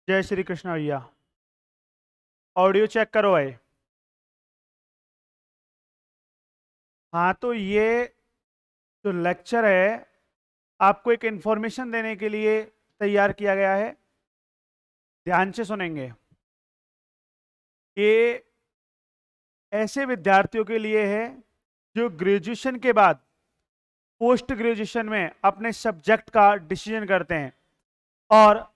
जय श्री कृष्ण भैया। Audio check करो भाई। हाँ, तो ये जो लेक्चर है आपको एक इंफॉर्मेशन देने के लिए तैयार किया गया है। ध्यान से सुनेंगे। ये ऐसे विद्यार्थियों के लिए है जो ग्रेजुएशन के बाद पोस्ट ग्रेजुएशन में अपने सब्जेक्ट का डिसीजन करते हैं और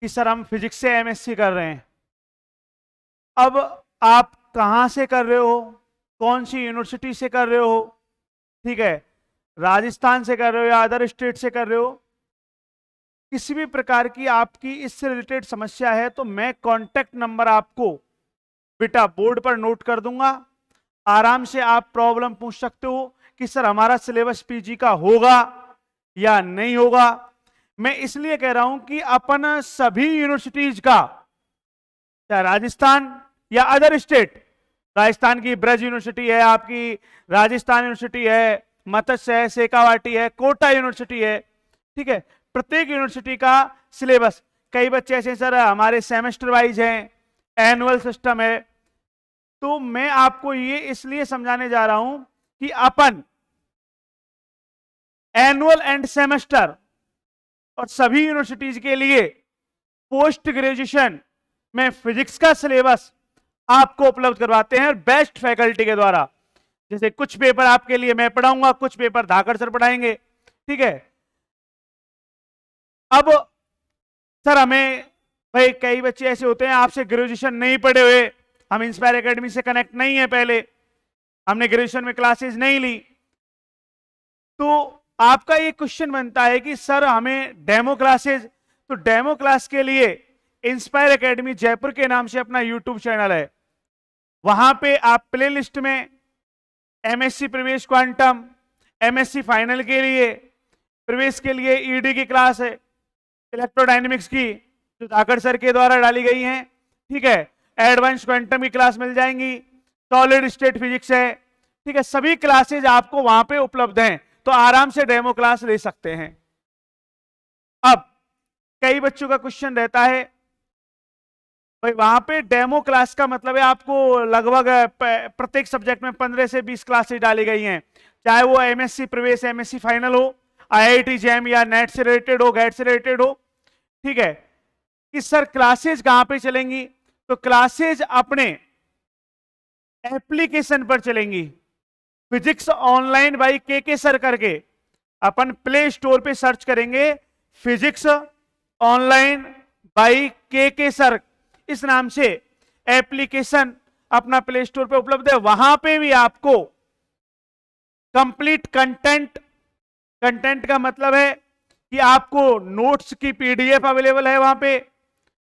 कि सर हम फिजिक्स से एमएससी कर रहे हैं। अब आप कहाँ से कर रहे हो, कौन सी यूनिवर्सिटी से कर रहे हो, ठीक है, राजस्थान से कर रहे हो या अदर स्टेट से कर रहे हो, किसी भी प्रकार की आपकी इससे रिलेटेड समस्या है तो मैं कांटेक्ट नंबर आपको बेटा बोर्ड पर नोट कर दूंगा। आराम से आप प्रॉब्लम पूछ सकते हो कि सर हमारा सिलेबस पीजी का होगा या नहीं होगा। मैं इसलिए कह रहा हूं कि अपन सभी यूनिवर्सिटीज का, चाहे राजस्थान या अदर स्टेट, राजस्थान की ब्रज यूनिवर्सिटी है, आपकी राजस्थान यूनिवर्सिटी है, मत्स्य है, शेखावाटी है, कोटा यूनिवर्सिटी है, ठीक है, प्रत्येक यूनिवर्सिटी का सिलेबस। कई बच्चे ऐसे सर हमारे सेमेस्टर वाइज हैं, एनुअल सिस्टम है। तो मैं आपको ये इसलिए समझाने जा रहा हूं कि अपन एनुअल एंड सेमेस्टर और सभी यूनिवर्सिटीज के लिए पोस्ट ग्रेजुएशन में फिजिक्स का सिलेबस आपको उपलब्ध करवाते हैं बेस्ट फैकल्टी के द्वारा। जैसे कुछ पेपर आपके लिए मैं पढ़ाऊंगा, कुछ पेपर धाकड़ सर पढ़ाएंगे, ठीक है। अब सर हमें भाई कई बच्चे ऐसे होते हैं आपसे ग्रेजुएशन नहीं पढ़े हुए, हम इंस्पायर एकेडमी से कनेक्ट नहीं है, पहले हमने ग्रेजुएशन में क्लासेस नहीं ली, तो आपका ये क्वेश्चन बनता है कि सर हमें डेमो क्लासेस, तो डेमो क्लास के लिए इंस्पायर एकेडमी जयपुर के नाम से अपना यूट्यूब चैनल है, वहां पे आप प्ले लिस्ट में एमएससी प्रवेश क्वांटम, एमएससी फाइनल के लिए प्रवेश के लिए ईडी की क्लास है, इलेक्ट्रोडायनेमिक्स की जो धाकड़ सर के द्वारा डाली गई हैं, ठीक है, एडवांस क्वांटम की क्लास मिल जाएंगी, सॉलिड स्टेट फिजिक्स है, ठीक है, सभी क्लासेज आपको वहां पे उपलब्ध हैं, तो आराम से डेमो क्लास ले सकते हैं। अब कई बच्चों का क्वेश्चन रहता है भाई वहां पे डेमो क्लास का मतलब है आपको लगभग प्रत्येक सब्जेक्ट में 15 से 20 क्लासेज डाली गई हैं, चाहे वो एमएससी प्रवेश, एमएससी फाइनल हो, आईआईटी जैम या नेट से रिलेटेड हो, गेट से रिलेटेड हो, ठीक है, कि सर क्लासेज कहां पे चलेंगी, तो क्लासेज अपने एप्लीकेशन पर चलेंगी, फिजिक्स ऑनलाइन बाई के सर करके अपन प्ले स्टोर पे सर्च करेंगे, फिजिक्स ऑनलाइन बाई के सर, इस नाम से एप्लीकेशन अपना प्ले स्टोर पे उपलब्ध है। वहां पे भी आपको कंप्लीट कंटेंट, कंटेंट का मतलब है कि आपको नोट्स की पीडीएफ अवेलेबल है, वहां पे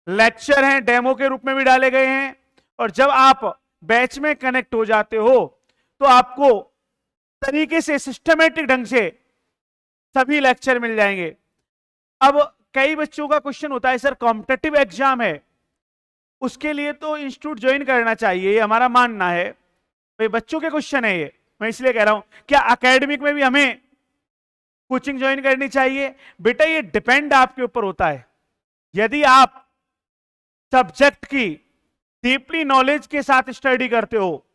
लेक्चर हैं डेमो के रूप में भी डाले गए हैं, और जब आप बैच में कनेक्ट हो जाते हो तो आपको तरीके से सिस्टमेटिक ढंग से सभी लेक्चर मिल जाएंगे। अब कई बच्चों का क्वेश्चन होता है सर कॉम्पिटिटिव एग्जाम है, उसके लिए तो इंस्टीट्यूट ज्वाइन करना चाहिए, ये हमारा मानना है। भाई बच्चों के क्वेश्चन है ये, मैं इसलिए कह रहा हूं क्या एकेडमिक में भी हमें कोचिंग ज्वाइन करनी चाहिए? बेटा ये डिपेंड आपके ऊपर होता है। यदि आप सब्जेक्ट की डीपली नॉलेज के साथ स्टडी करते हो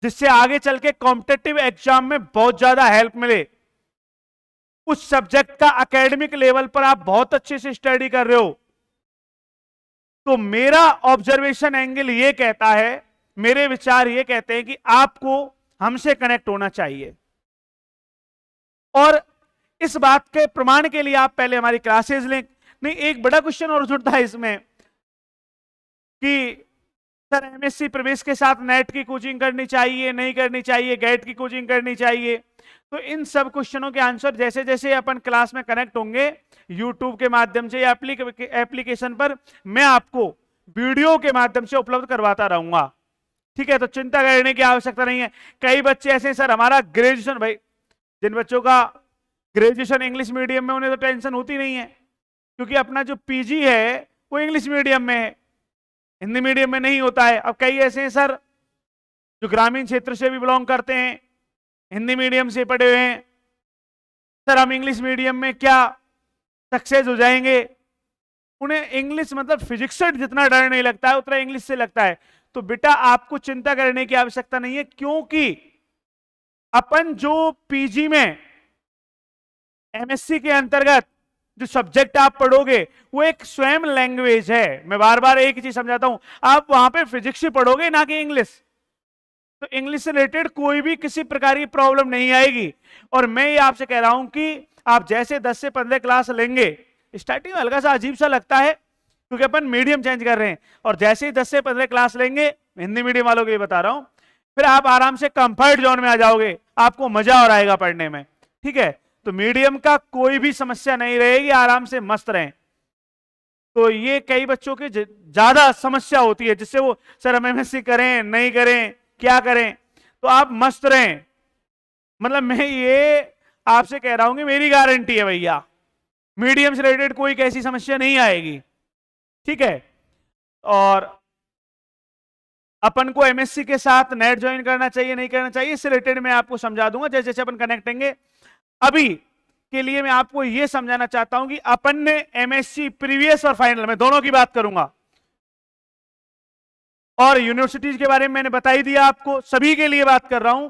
जिससे आगे चल के कॉम्पिटिटिव एग्जाम में बहुत ज्यादा हेल्प मिले, उस सब्जेक्ट का एकेडमिक लेवल पर आप बहुत अच्छे से स्टडी कर रहे हो, तो मेरा ऑब्जर्वेशन एंगल ये कहता है, मेरे विचार ये कहते हैं कि आपको हमसे कनेक्ट होना चाहिए। और इस बात के प्रमाण के लिए आप पहले हमारी क्लासेस लें। नहीं, एक बड़ा क्वेश्चन और जुड़ता है इसमें कि सर एमएससी प्रवेश के साथ नेट की कोचिंग करनी चाहिए, नहीं करनी चाहिए, गेट की कोचिंग करनी चाहिए। तो इन सब क्वेश्चनों के आंसर जैसे जैसे अपन क्लास में कनेक्ट होंगे यूट्यूब के माध्यम से या एप्लीकेशन पर, मैं आपको वीडियो के माध्यम से उपलब्ध करवाता रहूंगा, ठीक है, तो चिंता करने की आवश्यकता नहीं है। कई बच्चे ऐसे सर हमारा ग्रेजुएशन, भाई जिन बच्चों का ग्रेजुएशन इंग्लिश मीडियम में उन्हें तो टेंशन होती नहीं है, क्योंकि अपना जो पीजी है वो इंग्लिश मीडियम में है, हिंदी मीडियम में नहीं होता है। अब कई ऐसे हैं सर जो ग्रामीण क्षेत्र से भी बिलोंग करते हैं, हिंदी मीडियम से पढ़े हुए हैं, सर हम इंग्लिश मीडियम में क्या सक्सेस हो जाएंगे? उन्हें इंग्लिश मतलब फिजिक्स से जितना डर नहीं लगता है उतना इंग्लिश से लगता है। तो बेटा आपको चिंता करने की आवश्यकता नहीं है, क्योंकि अपन जो पीजी में एमएससी के अंतर्गत जो सब्जेक्ट आप पढ़ोगे वो एक स्वयं लैंग्वेज है। मैं बार बार एक ही चीज समझाता हूं, आप वहां पे फिजिक्स ही पढ़ोगे ना कि इंग्लिश। तो इंग्लिश से रिलेटेड कोई भी किसी प्रकार की प्रॉब्लम नहीं आएगी। और मैं ये आपसे कह रहा हूं कि आप जैसे 10 से 15 क्लास लेंगे, स्टार्टिंग में हल्का सा अजीब सा लगता है क्योंकि अपन मीडियम चेंज कर रहे हैं, और जैसे ही 10 से 15 क्लास लेंगे, हिंदी मीडियम वालों के लिए बता रहा हूं, फिर आप आराम से कंफर्ट जोन में आ जाओगे, आपको मजा और आएगा पढ़ने में। ठीक है, तो मीडियम का कोई भी समस्या नहीं रहेगी, आराम से मस्त रहें। तो ये कई बच्चों की ज्यादा समस्या होती है जिससे वो सर हम एमएससी करें नहीं करें क्या करें। तो आप मस्त रहें, मतलब मैं ये आपसे कह रहा हूं कि मेरी गारंटी है भैया, मीडियम से रिलेटेड कोई कैसी समस्या नहीं आएगी। ठीक है, और अपन को एमएससी के साथ नेट ज्वाइन करना चाहिए नहीं करना चाहिए, इससे रिलेटेड मैं आपको समझा दूंगा जैसे जैसे अपन कनेक्टेंगे। अभी के लिए मैं आपको यह समझाना चाहता हूं कि अपन ने एमएससी प्रीवियस और फाइनल में दोनों की बात करूंगा, और यूनिवर्सिटीज के बारे में मैंने बता ही दिया आपको, सभी के लिए बात कर रहा हूं।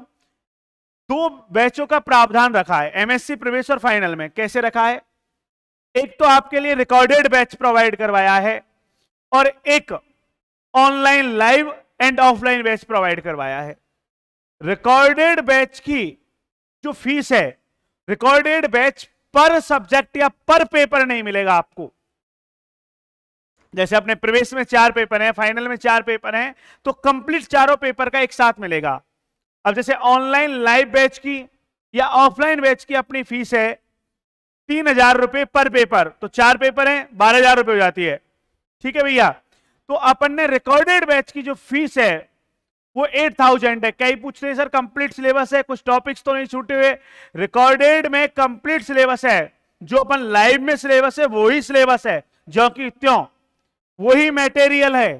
2 बैचों का प्रावधान रखा है एमएससी प्रीवियस और फाइनल में। कैसे रखा है? एक तो आपके लिए रिकॉर्डेड बैच प्रोवाइड करवाया है, और एक online live and offline batch provide करवाया है। रिकॉर्डेड बैच की जो फीस है, रिकॉर्डेड बैच पर सब्जेक्ट या पर पेपर नहीं मिलेगा आपको। जैसे अपने प्रवेश में 4 पेपर हैं, फाइनल में 4 पेपर हैं, तो कंप्लीट चारों पेपर का एक साथ मिलेगा। अब जैसे ऑनलाइन लाइव बैच की या ऑफलाइन बैच की अपनी फीस है 3000 रुपए पर पेपर, तो 4 पेपर हैं 12,000 रुपए हो जाती है। ठीक है भैया, तो अपन ने रिकॉर्डेड बैच की जो फीस है वो 8000 है। कई पूछते हैं सर कंप्लीट सिलेबस है, कुछ टॉपिक्स तो नहीं छूटे हुए? रिकॉर्डेड में कंप्लीट सिलेबस है, जो अपन लाइव में सिलेबस है वही सिलेबस है, जो कि त्यों वही मटेरियल है,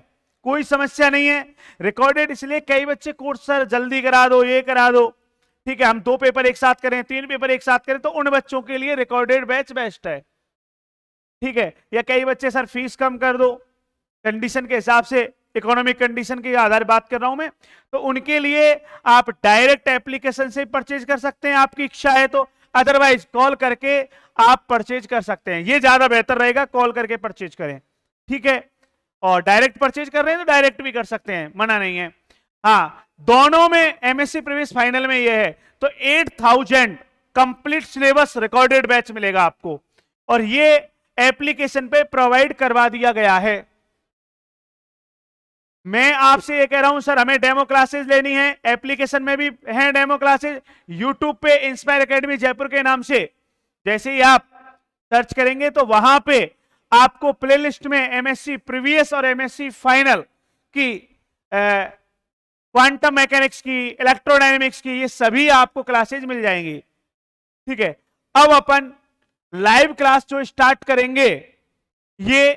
कोई समस्या नहीं है। रिकॉर्डेड इसलिए कई बच्चे कोर्स सर जल्दी करा दो, ये करा दो, ठीक है हम 2 पेपर एक साथ करें, 3 पेपर एक साथ करें, तो उन बच्चों के लिए रिकॉर्डेड बैच बेस्ट है। ठीक है, या कई बच्चे सर फीस कम कर दो, कंडीशन के हिसाब से, इकोनॉमिक कंडीशन के आधार बात कर रहा हूं मैं, तो उनके लिए आप डायरेक्ट एप्लीकेशन से परचेज कर सकते हैं, आपकी इच्छा है तो। अदरवाइज कॉल करके आप परचेज कर सकते हैं, ये ज्यादा बेहतर रहेगा, कॉल करके परचेज करें। ठीक है, और डायरेक्ट परचेज कर रहे हैं तो डायरेक्ट भी कर सकते हैं, मना नहीं है। हाँ, दोनों में एमएससी प्रीवियस फाइनल में ये है, तो 8000 कंप्लीट सिलेबस रिकॉर्डेड बैच मिलेगा आपको, और ये एप्लीकेशन पे प्रोवाइड करवा दिया गया है। मैं आपसे ये कह रहा हूं सर हमें डेमो क्लासेस लेनी है, एप्लीकेशन में भी हैं डेमो क्लासेस, यूट्यूब पे इंस्पायर एकेडमी जयपुर के नाम से जैसे ही आप सर्च करेंगे तो वहां पे आपको प्लेलिस्ट में एमएससी प्रीवियस और एमएससी फाइनल की क्वांटम मैकेनिक्स की, इलेक्ट्रोडायनेमिक्स की, ये सभी आपको क्लासेज मिल जाएंगी। ठीक है, अब अपन लाइव क्लास जो स्टार्ट करेंगे, ये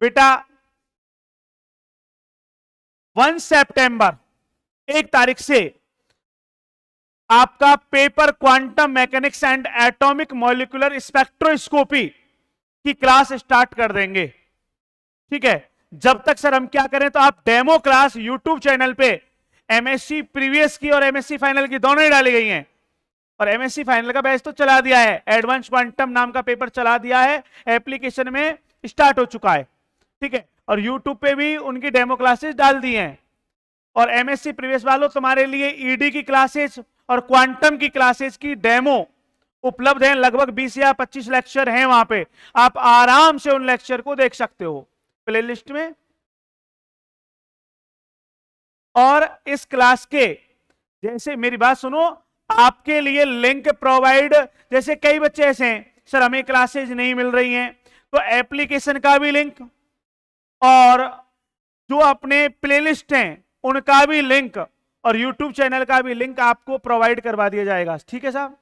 बेटा 1 सितंबर 1 तारीख से आपका paper quantum mechanics and atomic molecular spectroscopy की क्लास स्टार्ट कर देंगे। ठीक है, जब तक सर हम क्या करें, तो आप डेमो क्लास यूट्यूब चैनल पे एमएससी प्रीवियस की और एमएससी फाइनल की दोनों ही डाली गई हैं, और एमएससी फाइनल का बैच तो चला दिया है, एडवांस क्वांटम नाम का पेपर चला दिया है, एप्लीकेशन में स्टार्ट हो चुका है। ठीक है, और यूट्यूब पे भी उनकी डेमो क्लासेस डाल दी हैं। और एमएससी प्रीवियस वालों तुम्हारे लिए ईडी की क्लासेस और क्वांटम की क्लासेस की डेमो उपलब्ध हैं, लगभग 20 या 25 लेक्चर हैं वहां पे, आप आराम से उन लेक्चर को देख सकते हो प्लेलिस्ट में। और इस क्लास के जैसे मेरी बात सुनो, आपके लिए लिंक प्रोवाइड, जैसे कई बच्चे ऐसे हैं सर हमें क्लासेज नहीं मिल रही हैं, तो एप्लीकेशन का भी लिंक और जो अपने प्लेलिस्ट हैं उनका भी लिंक और यूट्यूब चैनल का भी लिंक आपको प्रोवाइड करवा दिया जाएगा। ठीक है साहब,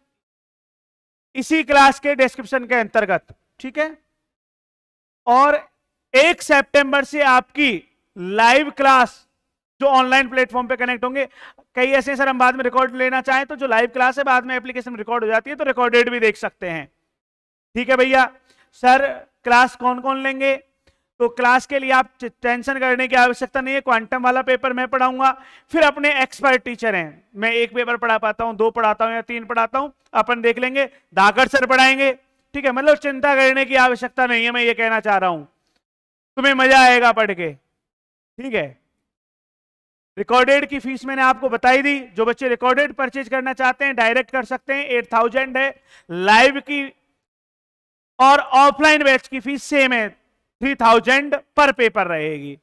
इसी क्लास के डिस्क्रिप्शन के अंतर्गत। ठीक है, और 1 सितंबर से आपकी लाइव क्लास जो ऑनलाइन प्लेटफॉर्म पे कनेक्ट होंगे, कई ऐसे सर हम बाद में रिकॉर्ड लेना चाहें तो जो लाइव क्लास है बाद में एप्लीकेशन रिकॉर्ड हो जाती है, तो रिकॉर्डेड भी देख सकते हैं। ठीक है भैया, सर क्लास कौन कौन लेंगे? तो क्लास के लिए आप टेंशन करने की आवश्यकता नहीं है। क्वांटम वाला पेपर मैं पढ़ाऊंगा, फिर अपने एक्सपर्ट टीचर हैं, मैं एक पेपर पढ़ा पाता हूं, 2 पढ़ाता हूं या 3 पढ़ाता हूं, अपन देख लेंगे। धाकड़ सर पढ़ाएंगे, ठीक है। मतलब चिंता करने की आवश्यकता नहीं है, मैं ये कहना चाह रहा हूं। तुम्हें मजा आएगा पढ़ के, ठीक है। रिकॉर्डेड की फीस मैंने आपको बताई दी। जो बच्चे रिकॉर्डेड परचेज करना चाहते हैं डायरेक्ट कर सकते हैं, 8000 है। लाइव की और ऑफलाइन बैच की फीस सेम है, 3000 पर पेपर रहेगी,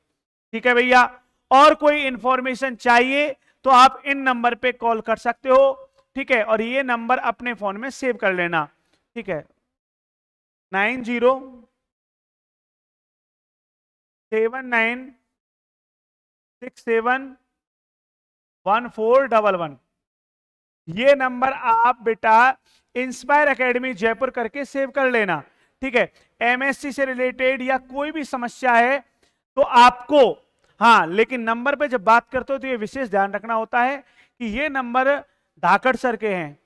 ठीक है भैया। और कोई इंफॉर्मेशन चाहिए तो आप इन नंबर पे कॉल कर सकते हो, ठीक है। और ये नंबर अपने फोन में सेव कर लेना, ठीक है। 9079671411। ये नंबर आप बेटा इंस्पायर एकेडमी जयपुर करके सेव कर लेना, ठीक है। एमएससी से रिलेटेड या कोई भी समस्या है तो आपको, हाँ लेकिन नंबर पे जब बात करते हो तो ये विशेष ध्यान रखना होता है कि ये नंबर धाकड़ सर के हैं,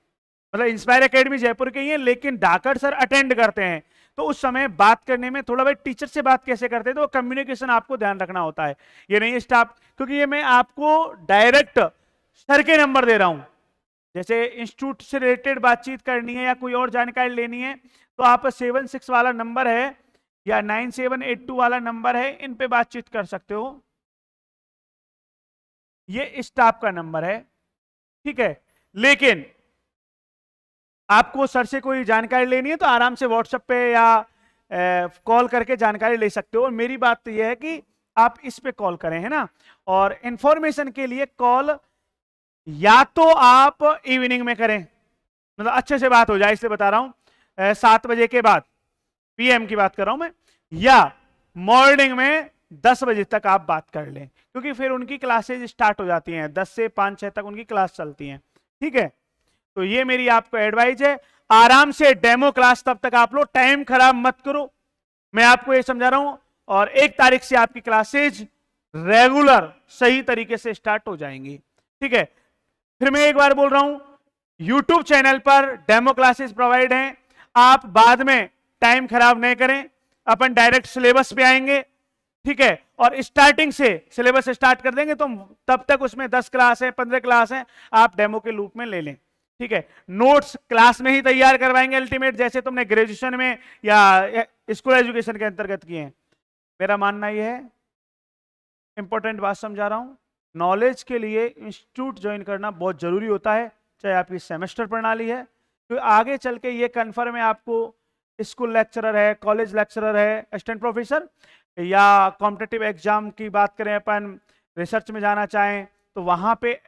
मतलब इंस्पायर एकेडमी जयपुर के ही हैं, लेकिन धाकड़ सर अटेंड करते हैं। तो उस समय बात करने में थोड़ा भाई टीचर से बात कैसे करते हैं, तो कम्युनिकेशन आपको ध्यान रखना होता है। ये नहीं स्टाफ, क्योंकि ये मैं आपको डायरेक्ट सर के नंबर दे रहा हूं। जैसे इंस्टीट्यूट से रिलेटेड बातचीत करनी है या कोई और जानकारी लेनी है तो आप 76 वाला नंबर है या 9782 वाला नंबर है, इन पे बातचीत कर सकते हो। ये स्टाफ का नंबर है, ठीक है। लेकिन आपको सर से कोई जानकारी लेनी है तो आराम से व्हाट्सएप पे या कॉल करके जानकारी ले सकते हो। और मेरी बात तो यह है कि आप इस पे कॉल करें, है ना। और इंफॉर्मेशन के लिए कॉल या तो आप इवनिंग में करें, मतलब अच्छे से बात हो जाए, इसलिए बता रहा हूं 7 बजे के बाद, पीएम की बात कर रहा हूं मैं, या मॉर्निंग में 10 बजे तक आप बात कर लें, क्योंकि फिर उनकी क्लासेज स्टार्ट हो जाती हैं, 10 से 5-6 तक उनकी क्लास चलती हैं, ठीक है। तो ये मेरी आपको एडवाइस है, आराम से डेमो क्लास तब तक आप लो, टाइम खराब मत करो, मैं आपको ये समझा रहा हूं। और 1 तारीख से आपकी क्लासेज रेगुलर सही तरीके से स्टार्ट हो जाएंगी, ठीक है। फिर मैं एक बार बोल रहा हूं, YouTube चैनल पर डेमो क्लासेस प्रोवाइड हैं, आप बाद में टाइम खराब नहीं करें, अपन डायरेक्ट सिलेबस पे आएंगे, ठीक है। और स्टार्टिंग से सिलेबस स्टार्ट कर देंगे तो तब तक उसमें 10 क्लास है, 15 क्लास है, आप डेमो के लूप में ले लें, ठीक है। नोट्स क्लास में ही तैयार करवाएंगे अल्टीमेट, जैसे तुमने ग्रेजुएशन में या स्कूल एजुकेशन के अंतर्गत किए हैं। मेरा मानना यह है, इंपॉर्टेंट बात समझा रहा हूं, नॉलेज के लिए इंस्टीट्यूट ज्वाइन करना बहुत जरूरी होता है, चाहे आपकी सेमेस्टर प्रणाली है, तो आगे चल के ये कन्फर्म है आपको स्कूल लेक्चरर है, कॉलेज लेक्चरर है, असिस्टेंट प्रोफेसर, या कॉम्पिटिटिव एग्जाम की बात करें अपन, रिसर्च में जाना चाहें तो वहां पे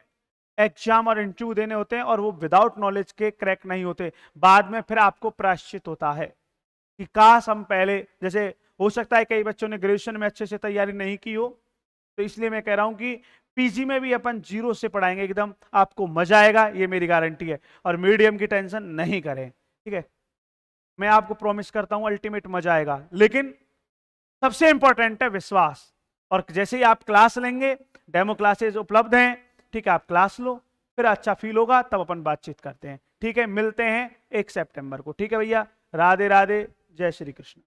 एग्जाम और इंटरव्यू देने होते हैं, और वो विदाउट नॉलेज के क्रैक नहीं होते। बाद में फिर आपको प्रायश्चित होता है कि काश हम पहले, जैसे हो सकता है कई बच्चों ने ग्रेजुएशन में अच्छे से तैयारी नहीं की हो, तो इसलिए मैं कह रहा हूं कि पीजी में भी अपन 0 से पढ़ाएंगे एकदम, आपको मजा आएगा, ये मेरी गारंटी है। और मीडियम की टेंशन नहीं करें, ठीक है। मैं आपको प्रॉमिस करता हूं अल्टीमेट मजा आएगा, लेकिन सबसे इंपॉर्टेंट है विश्वास। और जैसे ही आप क्लास लेंगे, डेमो क्लासेस उपलब्ध हैं, ठीक है, आप क्लास लो, फिर अच्छा फील होगा, तब अपन बातचीत करते हैं, ठीक है। मिलते हैं 1 सितंबर को, ठीक है भैया। राधे राधे, जय श्री कृष्ण।